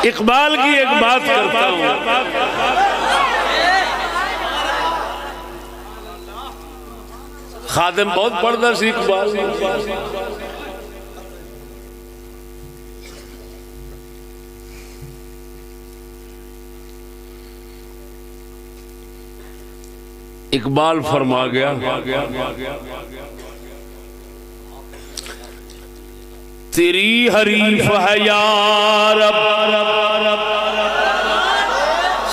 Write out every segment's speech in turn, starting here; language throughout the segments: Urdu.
اقبال کی ایک بات کرتا ہوں، خادم بہت پڑھتا سی اقبال، اقبال فرما گیا تیری حریف ہے یا رب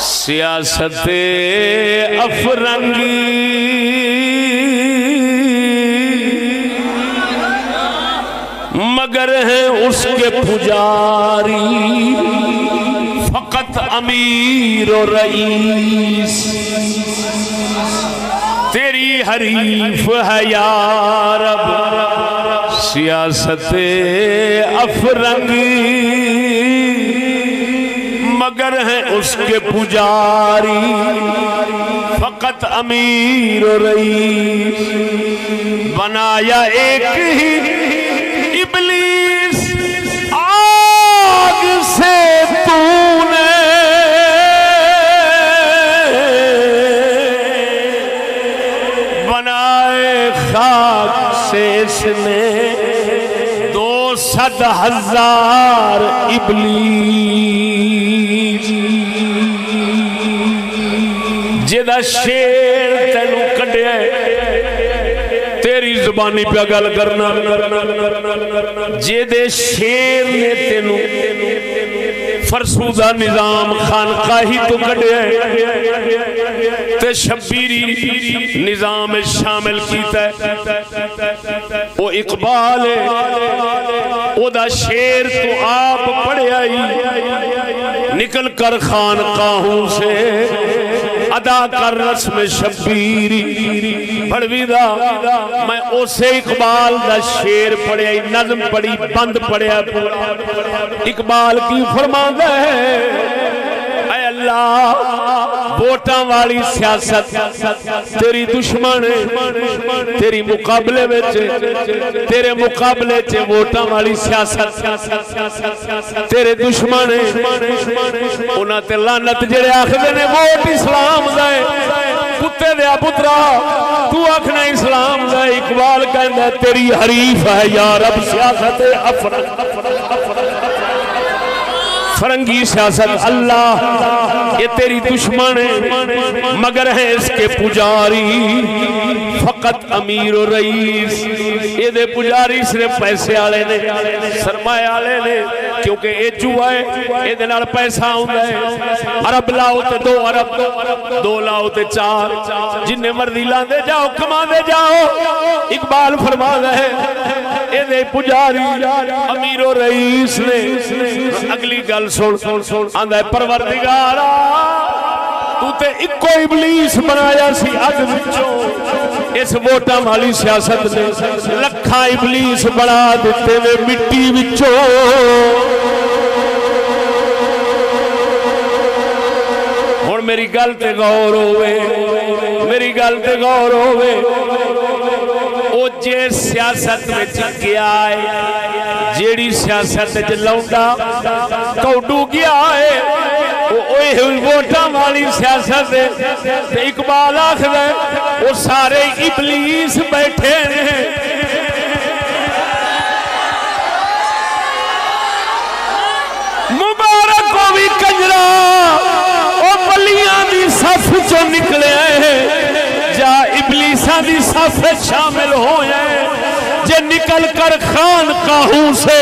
سیاست افرنگی، مگر ہیں اس کے پجاری فقط امیر و رئیس۔ تیری حریف ہے یا رب سیاست افرنگی، مگر ہیں اس کے پجاری فقط امیر و رئیس۔ بنایا ایک ہی ابلیس آگ سے تو نے، بنائے خاک سے اس نے 200,000 ابلیس۔ جدا شیر تینو کڈیا تیری زبانی پہ گل کرنا، جدے شیر نے تینو فرسودہ نظام خانقاہی تو کڈیا تے شبیری نظام شامل کیتا ہے، وہ اقبال ہے، او دا شیر تو آپ پڑھے آئی، نکل کر خانقاہوں سے ادا کر رسم شبیری پڑھوی دا۔ میں اسے اقبال دا شیر پڑھے آئی، نظم پڑھی، بند پڑھے آئی۔ اقبال کی فرماندہ ہے اے اللہ ووٹاں والی سیاست تیری دشمن ہے، تیری مقابلے وچ، تیرے مقابلے چ ووٹاں والی سیاست تیرے دشمن ہے۔ انہاں تے لعنت جڑے آکھدے نے ووٹ اسلام دا ہے، کتے دیا پترا تو آکھنا اسلام دا ہے۔ اقبال کہندا تیری حریف ہے یا رب سیاست فرنگی سیاست، اللہ یہ تیری دشمن ہے، مگر ہے اس کے پجاری فقط امیر و رئیس۔ یہ دے پجاری صرف پیسے آلے نے، سرمایہ آلے نے، کیونکہ یہ جوا ہے، یہ دے نال پیسہ ہوندہ ہے۔ عرب لاؤ تے 2 ارب، 2 لاؤ تے 4، جنہیں مرضی لاندے جاؤ کما دے جاؤ۔ اقبال فرما ہے یہ دے پجاری امیر و رئیس نے۔ اگلی گل سن آندہ ہے پروردگارا تو تے اکو ابلیس بنایا سی اگ وچوں، اس ووٹاں والی سیاست نے لکھاں ابلیس بنا دیتے نے مٹی وچوں۔ ہن میری گل تے غور ہوئے، میری گل تے غور ہوئے، او جے سیاست وچ گیا ہے، جیڑی سیاست وچ لونڈا کوڈو گیا ہے، اوے ووٹاں والی سیاست ہے۔ تے اقبال آکھدا ہے وہ سارے ابلیس بیٹھے نے۔ مبارک ہو بھی کنجرا او بلیاں دی صف چوں نکلے ہیں، جا ابلیساں دی صف شامل ہوئے ہیں۔ جے نکل کر خانقاہوں سے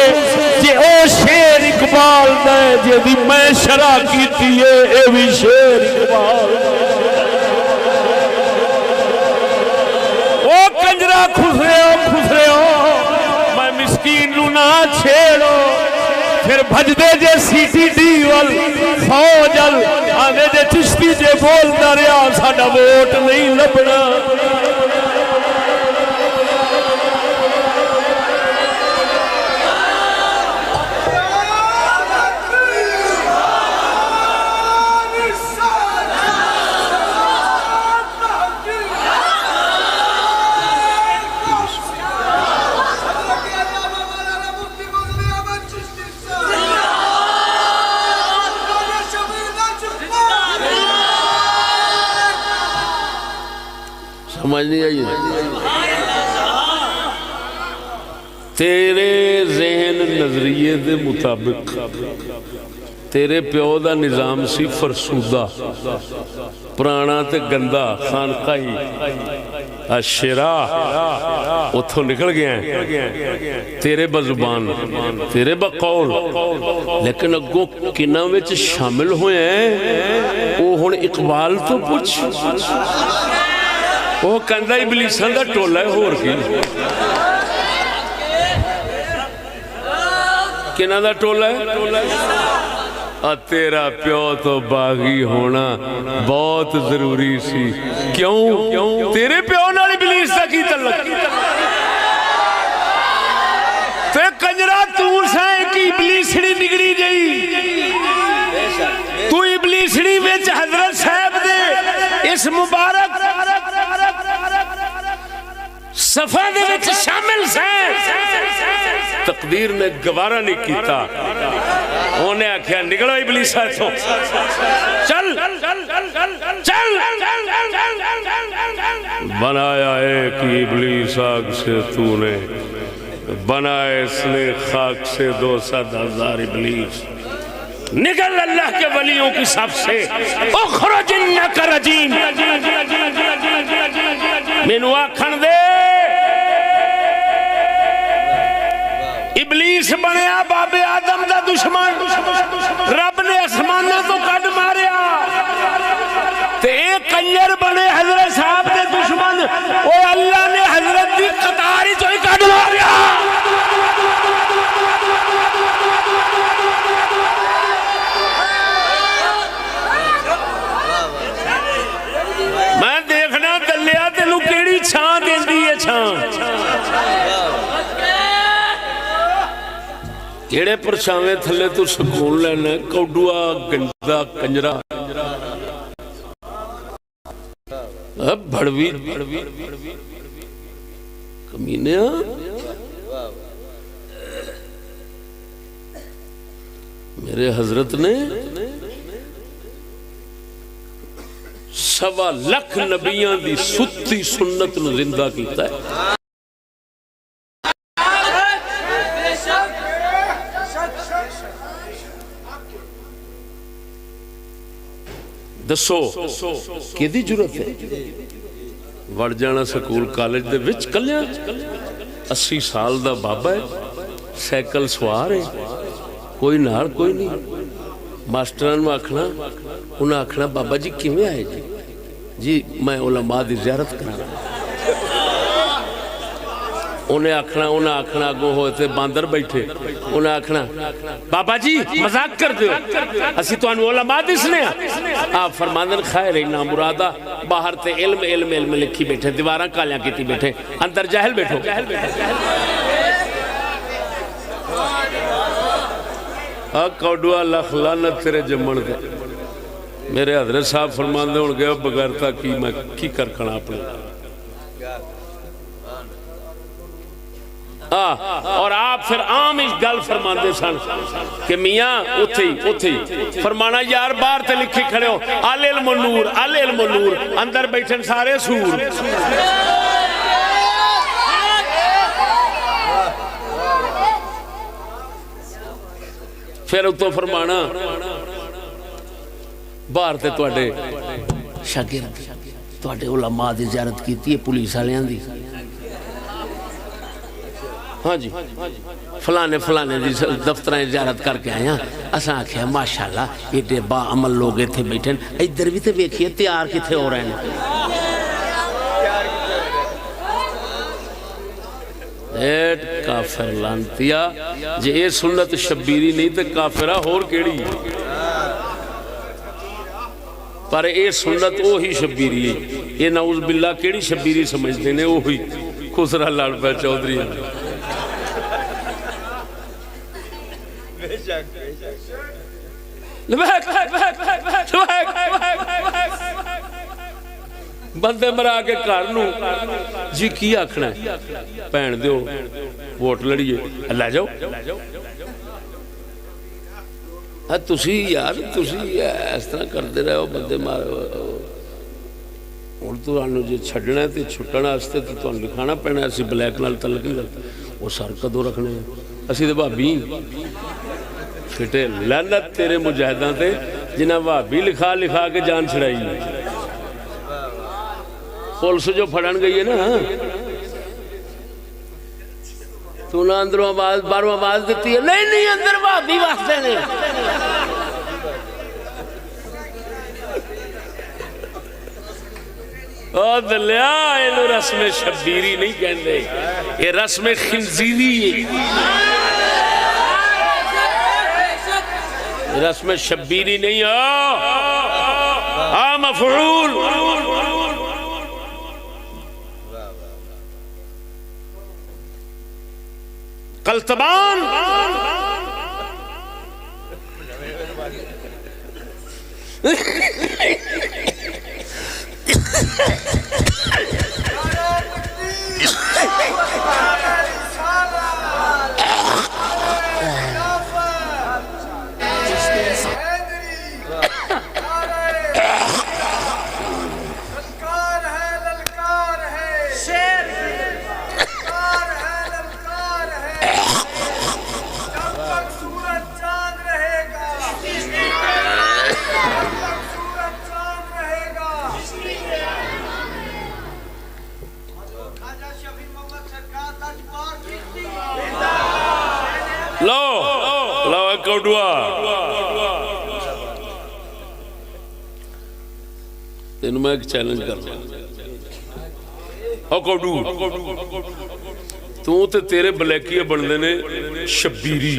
جے او شیر اقبال دے جے دی میں شرح کیتی ہے، اے بھی شیر اقبال۔ او کنجرا خسرے ہو، میں مسکین نو نہ چھیڑو، پھر بھج دے جے سی ٹی ڈی وال فوجل آنے جے چشتی جے بول دریا ساڑا ووٹ نہیں لبنا۔ سمجھ نہیں آئی؟ تیرے ذہن نظریے دے مطابق تیرے پیو دا نظام سی فرسودہ پرانا تے گندا خانقاہی اشرا اتھوں نکل گیا ہیں تیرے بزبان تیرے بقول، لیکن اگوں کنہ وچ شامل ہوئے ہیں وہ ہن اقبال تو پوچھ وہ کہندا ابلیساں دا ٹولا ہے ہور کی کنہ دا ٹولا ہے تیرا پیو تو باغی ہونا بہت ضروری سی کیوں تیرے پیو نال ابلیس دا کی تعلق تے کنجرا تو سائیں کی ابلیسڑی نگڑی جئی تو ابلیسڑی وچ حضرت صاحب دے اس مبارک صفحہ دے وچ شامل سے تقدیر نے گوارا نہیں کیتا انہیں آکھیا نکلو ابلیس آتھوں چل بنایا ایک ابلیس آگ سے تو نے بنایا اس نے خاک سے 200,000 ابلیس نکل اللہ کے ولیوں کی صف سے اخرج انک رجیم مینوں آکھن دے ابلیس بنیا باب آدم دا دشمن رب نے اسمانہ تو کڈ ماریا تے ایک کنجر بنے حضرت صاحب دے دشمن او اللہ نے حضرت دی قطاری تو ہی کڈ ماریا میں دیکھنا دلیا تینوں کیڑی چھان دیندی ہے چھان کیڑے پرچھاویں تھلے تو سکون لینا کوڈوا گندا کنجرا اب بھڑوی کمینیا میرے حضرت نے 1.25 لاکھ نبیاں دی ستی سنت نو زندہ کیتا ہے دسو کیدی جرت ہے وڑ جانا سکول کالج دے وچ کلیاں 80 سال دا بابا ہے سائیکل سوار ہے کوئی نال کوئی نہیں ماسٹران میں آکھنا انہاں آکھنا بابا جی کیویں آئے جی میں علماء دی زیارت کرانا انہیں آکھنا گو ہوئے باندر بیٹھے انہیں آکھنا بابا جی مذاق کر دیو اسی تو انہوں علماء دسنے آپ فرماندن خیر اینا مرادہ باہر تے علم لکھی بیٹھے دیواراں کالیاں کیتی بیٹھے اندر جاہل بیٹھو کوڈوا لکھ لعنت تیرے جمن دے میرے حضرت صاحب فرماندے ہون گئے بغیرتا کی میں کی کر کھنا اپنے اور آپ پھر عام اس گل فرماندے سن کہ میاں اتھے فرمانا یار بار تے لکھی کھڑے ہو آل علم و نور اندر بیٹھن سارے سور پھر اتو فرمانا بار تے توڑے شاگرد توڑے علماء دی زیارت کیتی ہے پولیس آلیاں دی ہاں جی فلانے دی دفتریں زیارت کر کے آئے ہیں اساں آکھیا ماشاءاللہ ایڈے با عمل لوگ تھے بیٹھیں ادھر بھی تے ویکھیے تیار کتھے ہو رہے ہیں ایٹ کافر لانتیا جے اے سنت شبیری نہیں تے کافرہ ہور کیڑی پر اے سنت اوہی شبیری ہے اے نعوذ باللہ کیڑی شبیری سمجھتے ہیں اوہی خسرہ لڑ پہ چودھری ہے بندے مرا کے کارنو جی کی آکھنا ہے پہن دیو ووٹ لڑیے اللہ جاؤ تسی یار تسی اس طرح کر دے رہے ہو بندے مارے ہوں تو جی چھڈنا ہے تو چھٹن واسطے تو تمہیں لکھانا پینا اسی بلیک نال تعلق نہیں کرتے وہ سر کدوں رکھنے اسی تو بھابی فٹے لعنت تیرے مجاہداں تے جنہیں بھابی لکھا لکھا کے جان چھڑائی پولیس جو پھڑن گئی ہے نا تو نہ اندروں آواز باہروں آواز دیتی ہے نہیں نہیں اندر بھابی واسطے نے او دلیا اینو رسم شبیری نہیں کہندے یہ رسم خنزیری ہے رسم شبیری نہیں مفعول قلتبان تینوں میں ایک چیلنج کرنا تو تے تیرے بلیکیے بندے نے شبیری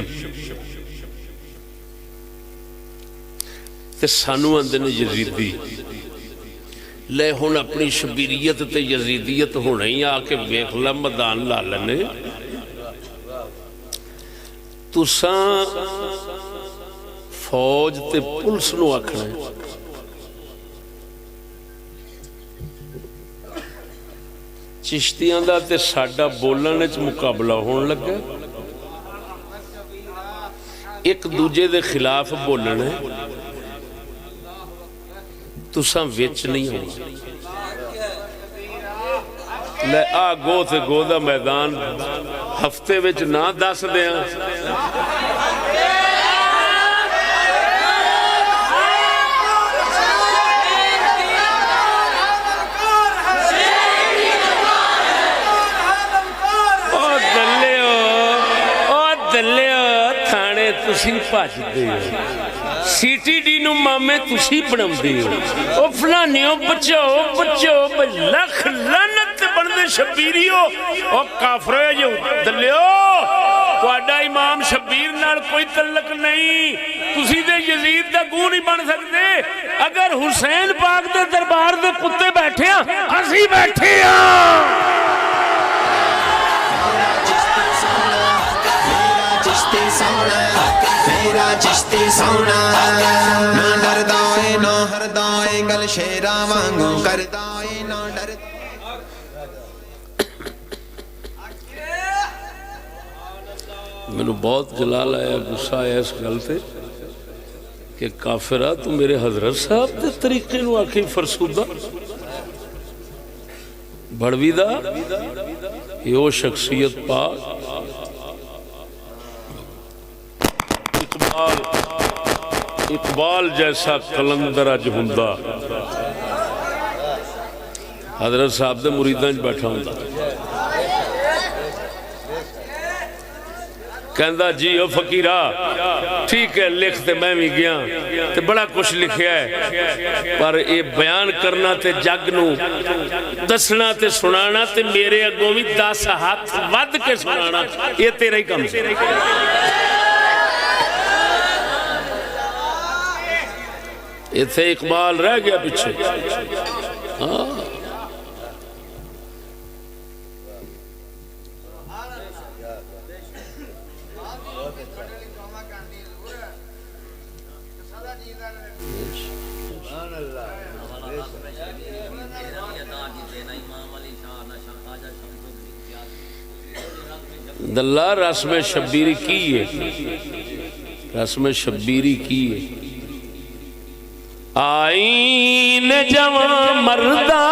تے سانو اندے نے یزیدی لے ہن اپنی شبیریت تے یزیدیت ہونا ہی آ کے ویکھ لا میدان لا لینے تساں فوج تے پولیس نو آکھنا ہے چشتیاں دا تے ساڈا بولن وچ مقابلہ ہون لگا ایک دوجے دے خلاف بولنا ہے تساں وچ نہیں ہونا لے آ گو تے گو دا میدان ہفتے وچ نہ دس دیاں تسی پاج دے سی ٹی ڈی نو مامے تسی بنام دے او فلانیوں بچو لکھ لعنت بندے شبیریو او کافرو جو دلیو تو اڈا امام شبیر نال کوئی تعلق نہیں تسی دے یزید دا گو نہیں بن سکتے اگر حسین پاک دے دربار دے کتے بیٹھے ہیں ہسی بیٹھے ہیں میرا چشتی سونا نہ ڈردائے نہ ہردائے گل شیرہ وانگو کردائے نہ ڈردائے میں نے بہت جلال آیا غصہ آیا اس گل تے کہ کافرہ تو میرے حضرت صاحب دے طریقے نو آکھی فرسودہ بڑھوی دا یہ شخصیت پاک اقبال جیسا کلندر اج ہوندا حضرت صاحب دے مریداں وچ بیٹھا ہوندا کہندا جی او فقیرا ٹھیک ہے لکھ تے میں بھی گیا تے بڑا کچھ لکھیا ہے پر اے بیان کرنا تے جگ نو دسنا تے سنانا تے میرے اگوں بھی 10 ہاتھ ود کے سنانا یہ تیرا ہی کم سے اتھے اقبال رہ گیا پیچھے دلہ رسم شبیری کی ہے رسم شبیری کی ہے آئین جوان مردہ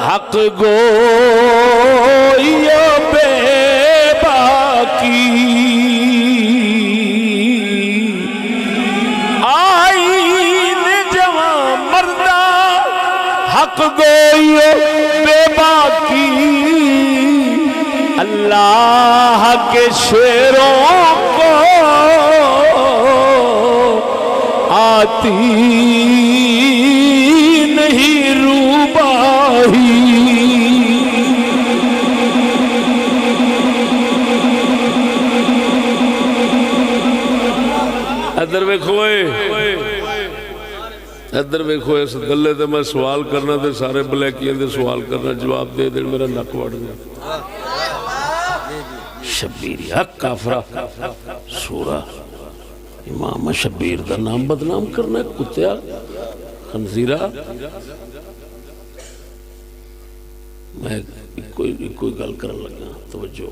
حق گوئی بے باکی آئین جوان مردہ حق گوئی بے باکی اللہ کے شیروں کو آتی نہیں روباہی ادھر ویکھوئے اس گلے تے میں سوال کرنا تے سارے بلیکیاں دے سوال کرنا جواب دے دے میرا نک وڑ گیا شبیر یا کافرہ سورہ امام شبیر دا نام بدنام کرنا ہے کتیا خنزیرہ میں کوئی گل کرن لگا توجہ